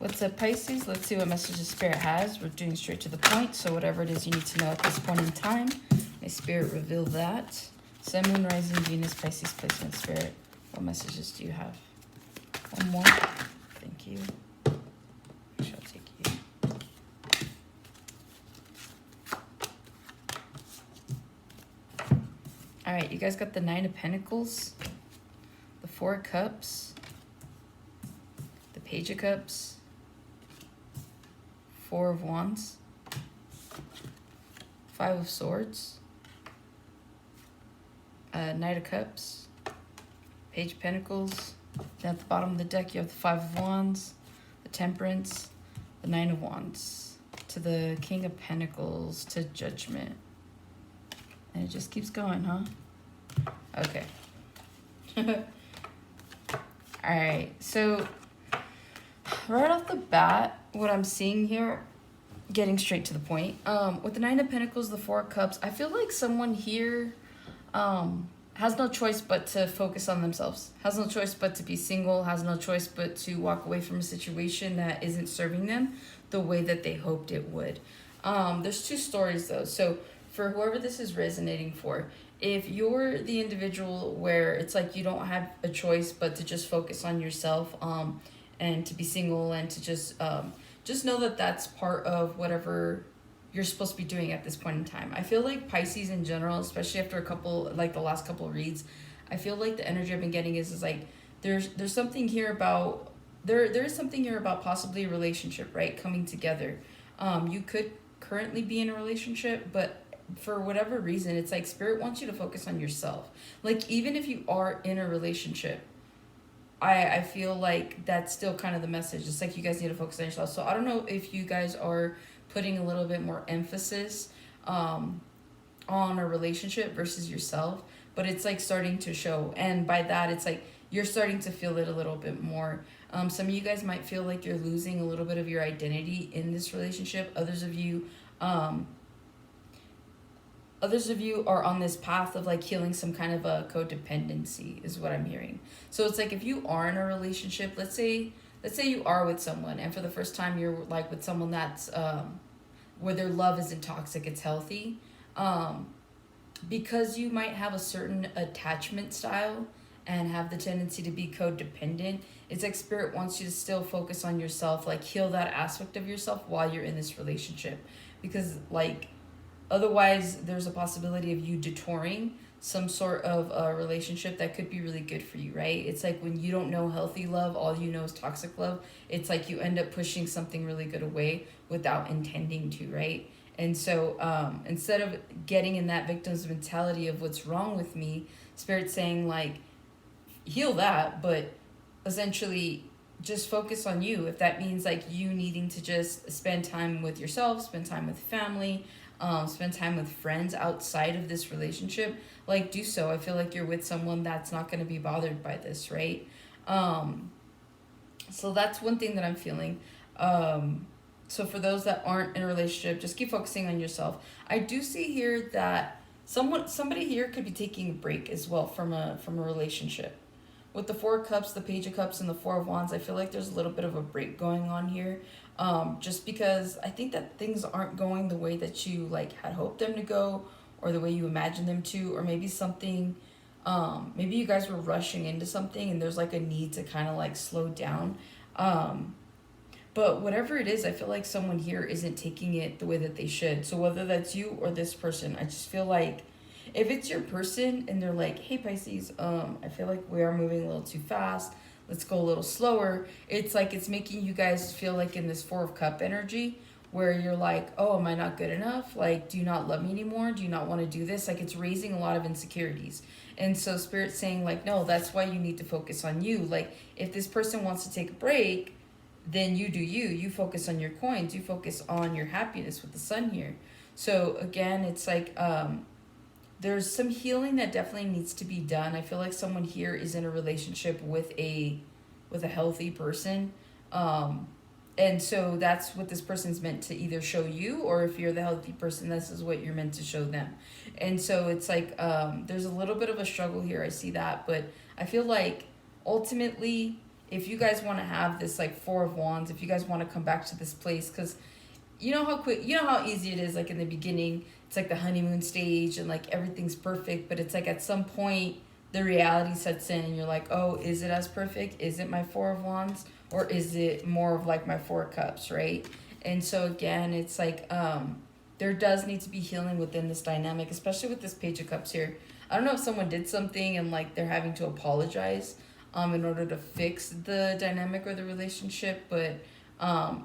What's up, Pisces? Let's see what messages Spirit has. We're doing straight to the point, so whatever it is you need to know at this point in time, may Spirit reveal that. Sun, Moon, Rising, Venus, Pisces, Placement, Spirit. What messages do you have? One more. Thank you. I shall take you. All right, you guys got the Nine of Pentacles, the Four of Cups, the Page of Cups, Four of Wands, Five of Swords, Knight of Cups, Page of Pentacles. Then at the bottom of the deck, you have the Five of Wands, the Temperance, the Nine of Wands, to the King of Pentacles, to Judgment. And it just keeps going, huh? Okay. Alright, so right off the bat, what I'm seeing here, getting straight to the point, with the Nine of Pentacles, the Four of Cups, I feel like someone here has no choice but to focus on themselves, has no choice but to be single, has no choice but to walk away from a situation that isn't serving them the way that they hoped it would. There's two stories though, so for whoever this is resonating for, if you're the individual where it's like you don't have a choice but to just focus on yourself, and to be single, and to just know that that's part of whatever you're supposed to be doing at this point in time. I feel like Pisces in general, especially after a couple, like the last couple of reads, I feel like the energy I've been getting is like there's something here about there is something here about possibly a relationship, right, coming together. You could currently be in a relationship, but for whatever reason, it's like Spirit wants you to focus on yourself. Like even if you are in a relationship, I feel like that's still kind of the message. It's like you guys need to focus on yourself. So I don't know if you guys are putting a little bit more emphasis on a relationship versus yourself, but it's like starting to show. And by that, it's like you're starting to feel it a little bit more. Some of you guys might feel like you're losing a little bit of your identity in this relationship. Others of you are on this path of like healing some kind of a codependency is what I'm hearing. So it's like if you are in a relationship, let's say you are with someone and for the first time you're like with someone that's where their love isn't toxic, it's healthy, because you might have a certain attachment style and have the tendency to be codependent. It's like Spirit wants you to still focus on yourself, like heal that aspect of yourself while you're in this relationship, because like otherwise, there's a possibility of you detouring some sort of a relationship that could be really good for you, right? It's like when you don't know healthy love, all you know is toxic love. It's like you end up pushing something really good away without intending to, right? And so instead of getting in that victim's mentality of what's wrong with me, Spirit's saying like, heal that, but essentially just focus on you. If that means like you needing to just spend time with yourself, spend time with family, spend time with friends outside of this relationship, like do so. I feel like you're with someone that's not going to be bothered by this, right? So that's one thing that I'm feeling. So for those that aren't in a relationship, just keep focusing on yourself. I do see here that somebody here could be taking a break as well from a relationship. With the Four of Cups, the Page of Cups, and the Four of Wands, I feel like there's a little bit of a break going on here. Just because I think that things aren't going the way that you like had hoped them to go, or the way you imagined them to, or maybe something, maybe you guys were rushing into something and there's like a need to kind of like slow down. But whatever it is, I feel like someone here isn't taking it the way that they should. So whether that's you or this person, I just feel like if it's your person and they're like, hey Pisces, I feel like we are moving a little too fast, let's go a little slower. It's like it's making you guys feel like in this Four of Cup energy where you're like, oh, am I not good enough? Like, do you not love me anymore? Do you not want to do this? Like, it's raising a lot of insecurities. And so Spirit's saying like, no, that's why you need to focus on you. Like, if this person wants to take a break, then you do you. You focus on your coins. You focus on your happiness with the sun here. So again, it's like there's some healing that definitely needs to be done. I feel like someone here is in a relationship with a healthy person. And so that's what this person's meant to either show you, or if you're the healthy person, this is what you're meant to show them. And so it's like there's a little bit of a struggle here. I see that. But I feel like ultimately, if you guys want to have this like Four of Wands, if you guys want to come back to this place, because you know how easy it is, like in the beginning, it's like the honeymoon stage and like everything's perfect, but it's like at some point the reality sets in and you're like, oh, is it as perfect? Is it my Four of Wands? Or is it more of like my Four of Cups, right? And so again, it's like there does need to be healing within this dynamic, especially with this Page of Cups here. I don't know if someone did something and like they're having to apologize in order to fix the dynamic or the relationship, but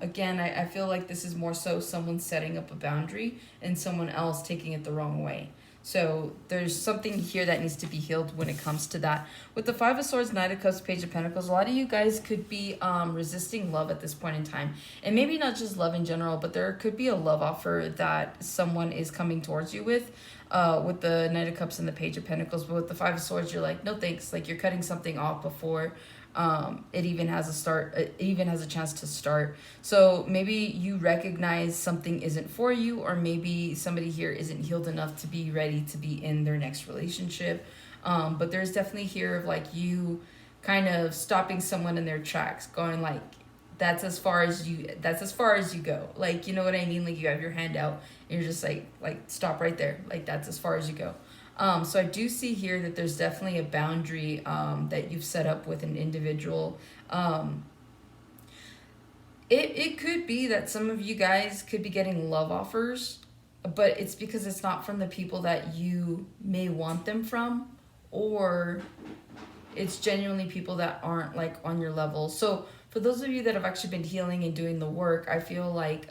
again, I feel like this is more so someone setting up a boundary and someone else taking it the wrong way. So there's something here that needs to be healed when it comes to that. With the Five of Swords, Knight of Cups, Page of Pentacles, a lot of you guys could be resisting love at this point in time. And maybe not just love in general, but there could be a love offer that someone is coming towards you with the Knight of Cups and the Page of Pentacles. But with the Five of Swords, you're like, no thanks. Like you're cutting something off before it even has a chance to start. So maybe you recognize something isn't for you, or maybe somebody here isn't healed enough to be ready to be in their next relationship. But there's definitely here of like you kind of stopping someone in their tracks, going like, that's as far as you go. Like, you know what I mean? Like you have your hand out and you're just like stop right there. Like that's as far as you go. So I do see here that there's definitely a boundary that you've set up with an individual. It could be that some of you guys could be getting love offers, but it's because it's not from the people that you may want them from, or it's genuinely people that aren't like on your level. So for those of you that have actually been healing and doing the work, I feel like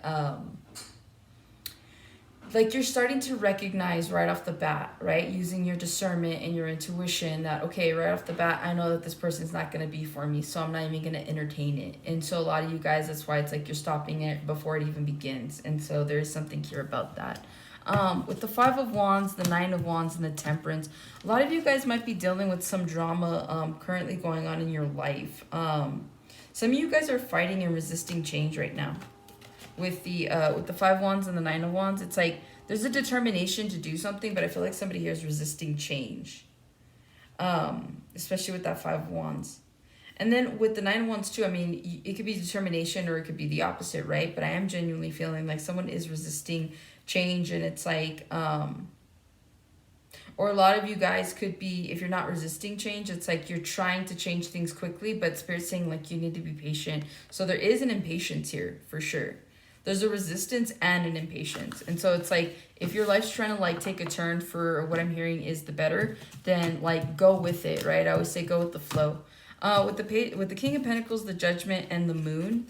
you're starting to recognize right off the bat, right? Using your discernment and your intuition that, okay, right off the bat, I know that this person's not going to be for me, so I'm not even going to entertain it. And so a lot of you guys, that's why it's like you're stopping it before it even begins. And so there's something here about that. With the Five of Wands, the Nine of Wands, and the Temperance, a lot of you guys might be dealing with some drama currently going on in your life. Some of you guys are fighting and resisting change right now. With the Five of Wands and the Nine of Wands, it's like there's a determination to do something, but I feel like somebody here is resisting change, especially with that Five of Wands. And then with the Nine of Wands too, I mean, it could be determination or it could be the opposite, right? But I am genuinely feeling like someone is resisting change, and it's like or a lot of you guys could be, if you're not resisting change, it's like you're trying to change things quickly, but Spirit's saying like you need to be patient. So there is an impatience here for sure. There's a resistance and an impatience. And so it's like, if your life's trying to like take a turn for what I'm hearing is the better, then like go with it, right? I always say go with the flow. With the King of Pentacles, the Judgment, and the Moon,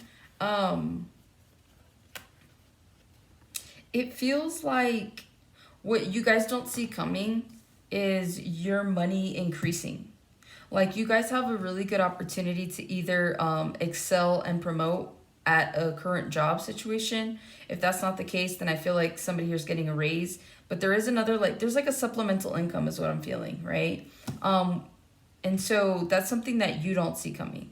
it feels like what you guys don't see coming is your money increasing. Like you guys have a really good opportunity to either excel and promote at a current job situation. If that's not the case, then I feel like somebody here is getting a raise. But there is another, like, there's like a supplemental income is what I'm feeling, right? And so that's something that you don't see coming.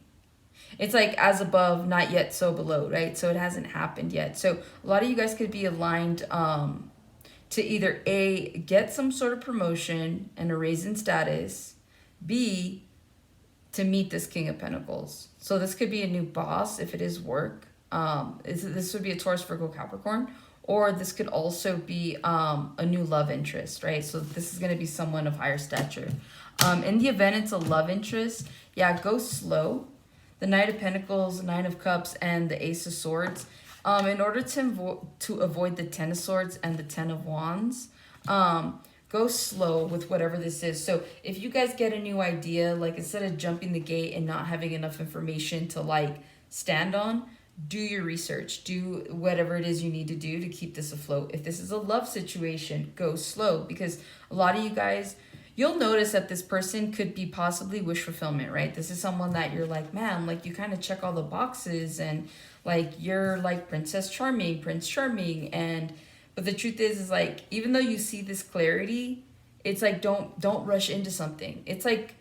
It's like as above, not yet so below, right? So it hasn't happened yet. So a lot of you guys could be aligned to either A, get some sort of promotion and a raise in status, B, to meet this King of Pentacles. So this could be a new boss if it is work. This would be a Taurus, Virgo, Capricorn. Or this could also be a new love interest, right? So this is going to be someone of higher stature. In the event it's a love interest, yeah, go slow. The Knight of Pentacles, Nine of Cups, and the Ace of Swords. In order to avoid the Ten of Swords and the Ten of Wands, go slow with whatever this is. So if you guys get a new idea, like instead of jumping the gate and not having enough information to like stand on, do your research, do whatever it is you need to do to keep this afloat. If this is a love situation, go slow, because a lot of you guys, you'll notice that this person could be possibly wish fulfillment, right? This is someone that you're like, man, like you kind of check all the boxes and like you're like Princess Charming, Prince Charming, but the truth is like, even though you see this clarity, it's like don't rush into something. It's like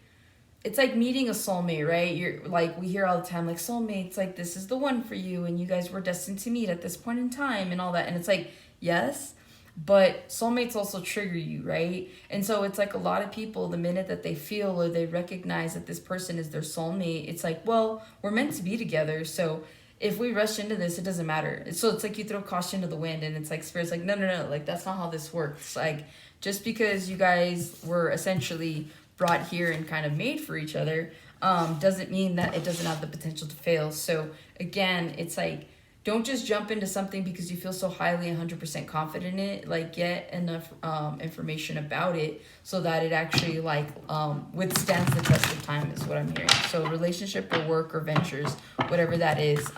meeting a soulmate, right? You're like, we hear all the time, like soulmates, like this is the one for you, and you guys were destined to meet at this point in time and all that. And it's like, yes, but soulmates also trigger you, right? And so it's like a lot of people, the minute that they feel or they recognize that this person is their soulmate, it's like, well, we're meant to be together, so if we rush into this, it doesn't matter. So it's like you throw caution to the wind, and it's like Spirit's like, no, no, no, like that's not how this works. Like, just because you guys were essentially brought here and kind of made for each other, doesn't mean that it doesn't have the potential to fail. So again, it's like, don't just jump into something because you feel so highly 100% confident in it. Like, get enough information about it so that it actually like withstands the test of time is what I'm hearing. So relationship or work or ventures, whatever that is,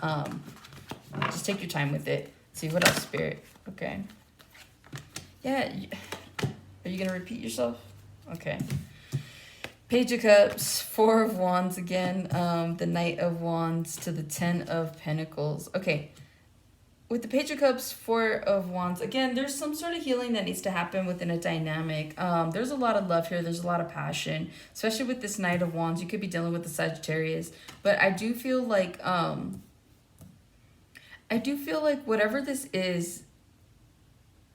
just take your time with it. See what else, Spirit. Okay. Yeah. Are you going to repeat yourself? Okay. Page of Cups, Four of Wands again, the Knight of Wands to the Ten of Pentacles. Okay, with the Page of Cups, Four of Wands, again, there's some sort of healing that needs to happen within a dynamic. There's a lot of love here. There's a lot of passion, especially with this Knight of Wands. You could be dealing with the Sagittarius, but I do feel like whatever this is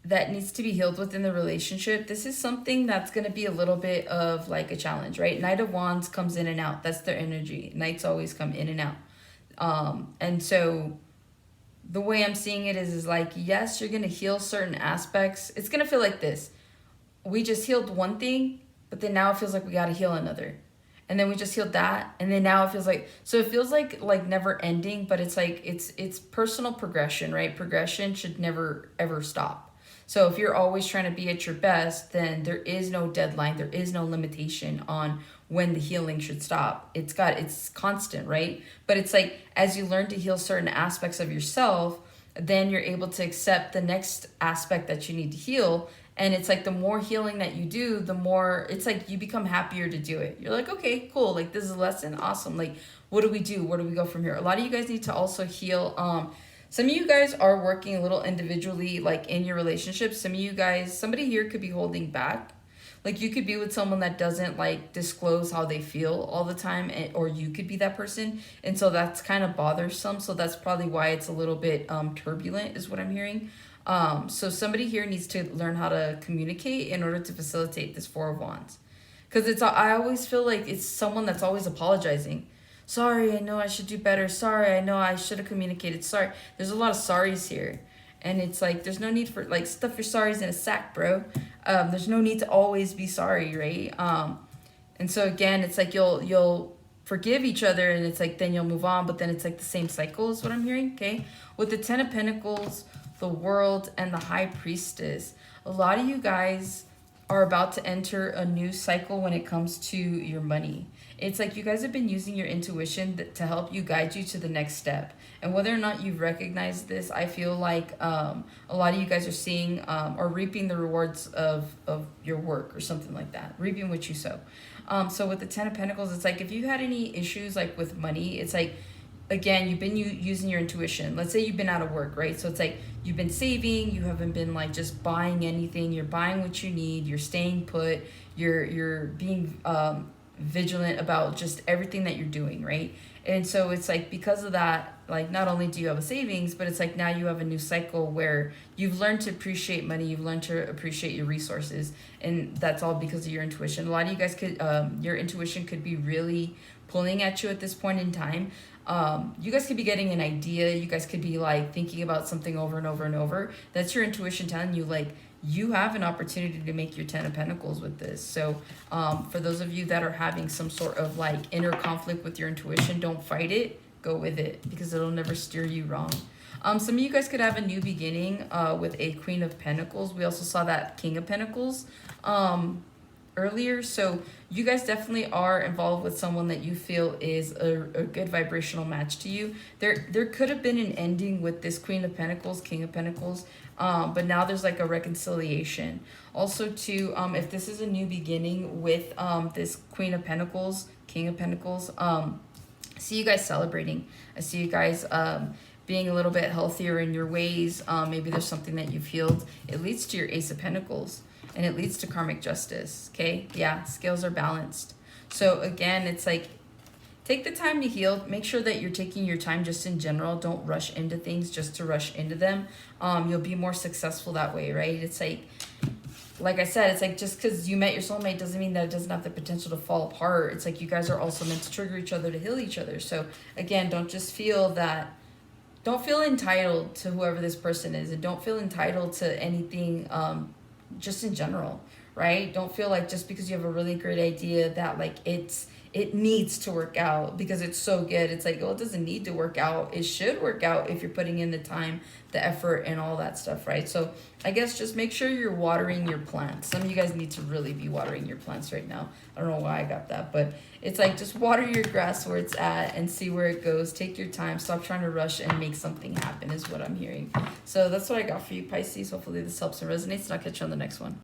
that needs to be healed within the relationship, this is something that's going to be a little bit of like a challenge, right? Knight of Wands comes in and out. That's their energy. Knights always come in and out. And so the way I'm seeing it is like, yes, you're going to heal certain aspects. It's going to feel like this. We just healed one thing, but then now it feels like we got to heal another. And then we just healed that, and then now it feels like, so it feels like never ending, but it's like it's personal progression, right? Progression should never ever stop. So if you're always trying to be at your best, then there is no deadline, there is no limitation on when the healing should stop. It's constant, right? But it's like, as you learn to heal certain aspects of yourself, then you're able to accept the next aspect that you need to heal. And it's like the more healing that you do, the more it's like you become happier to do it. You're like, okay, cool. Like, this is a lesson. Awesome. Like, what do we do? Where do we go from here? A lot of you guys need to also heal. Some of you guys are working a little individually, like in your relationship. Some of you guys, somebody here could be holding back. Like, you could be with someone that doesn't like disclose how they feel all the time, or you could be that person. And so that's kind of bothersome. So that's probably why it's a little bit turbulent is what I'm hearing. So somebody here needs to learn how to communicate in order to facilitate this Four of Wands. Because I always feel like it's someone that's always apologizing. Sorry, I know I should do better. Sorry, I know I should have communicated. Sorry. There's a lot of sorries here. And it's like, there's no need for, like, stuff your sorries in a sack, bro. There's no need to always be sorry, right? And so, again, it's like you'll forgive each other, and it's like then you'll move on, but then it's like the same cycle is what I'm hearing, okay? With the Ten of Pentacles, the World, and the High Priestess, a lot of you guys are about to enter a new cycle when it comes to your money. It's like you guys have been using your intuition to help you guide you to the next step. And whether or not you've recognized this, I feel like a lot of you guys are seeing or reaping the rewards of your work or something like that. Reaping what you sow. So with the Ten of Pentacles, it's like if you had any issues like with money, it's like, again, you've been using your intuition. Let's say you've been out of work, right? So it's like you've been saving, you haven't been like just buying anything. You're buying what you need. You're staying put. You're being vigilant about just everything that you're doing, right? And so it's like because of that, like not only do you have a savings, but it's like now you have a new cycle where you've learned to appreciate money, you've learned to appreciate your resources, and that's all because of your intuition. A lot of you guys could your intuition could be really pulling at you at this point in time. You guys could be getting an idea, you guys could be like thinking about something over and over and over. That's your intuition telling you like you have an opportunity to make your Ten of Pentacles with this. So for those of you that are having some sort of like inner conflict with your intuition, don't fight it, go with it, because it'll never steer you wrong. Some of you guys could have a new beginning with a Queen of Pentacles. We also saw that King of Pentacles earlier. So you guys definitely are involved with someone that you feel is a good vibrational match to you. There could have been an ending with this Queen of Pentacles, King of Pentacles, but now there's like a reconciliation. Also too, if this is a new beginning with this Queen of Pentacles, King of Pentacles, I see you guys celebrating. I see you guys being a little bit healthier in your ways. Maybe there's something that you've healed. It leads to your Ace of Pentacles. And it leads to karmic justice, okay? Yeah, scales are balanced. So again, it's like take the time to heal. Make sure that you're taking your time just in general. Don't rush into things just to rush into them. You'll be more successful that way, right? It's like I said, it's like just because you met your soulmate doesn't mean that it doesn't have the potential to fall apart. It's like you guys are also meant to trigger each other to heal each other. So again, don't feel entitled to whoever this person is, and don't feel entitled to anything just in general, right? Don't feel like just because you have a really great idea that like it needs to work out because it's so good. It's like, well, it doesn't need to work out. It should work out if you're putting in the time, the effort, and all that stuff, right? So I guess just make sure you're watering your plants. Some of you guys need to really be watering your plants right now. I don't know why I got that, but it's like just water your grass where it's at and see where it goes. Take your time. Stop trying to rush and make something happen is what I'm hearing. So that's what I got for you, Pisces. Hopefully this helps and resonates, and I'll catch you on the next one.